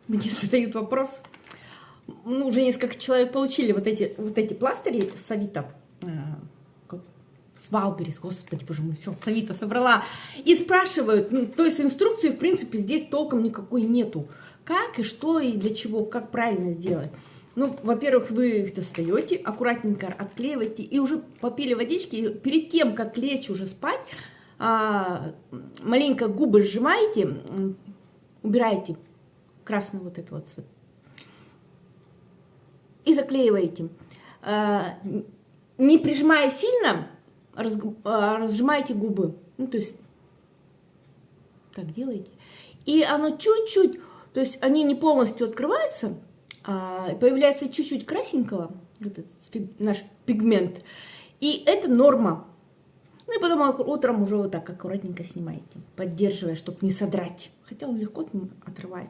Мне задают вопрос. Ну, уже несколько человек получили вот эти пластыри с Авито. С Валберис, господи, боже мой, все, с Авито собрала. И спрашивают, ну, то есть инструкции, в принципе, здесь толком никакой нету. Как и что и для чего, как правильно сделать. Ну, во-первых, вы их достаете, аккуратненько отклеиваете и уже попили водички. И перед тем, как лечь уже спать, маленько губы сжимаете, убираете красный вот этот вот цвет и заклеиваете. Не прижимая сильно, разжимаете губы. Ну, то есть, так делаете. И оно чуть-чуть, то есть они не полностью открываются, появляется чуть-чуть красненького, этот наш пигмент. И это норма. Ну и потом утром уже вот так аккуратненько снимаете, поддерживая, чтобы не содрать. Хотя он легко отрывается.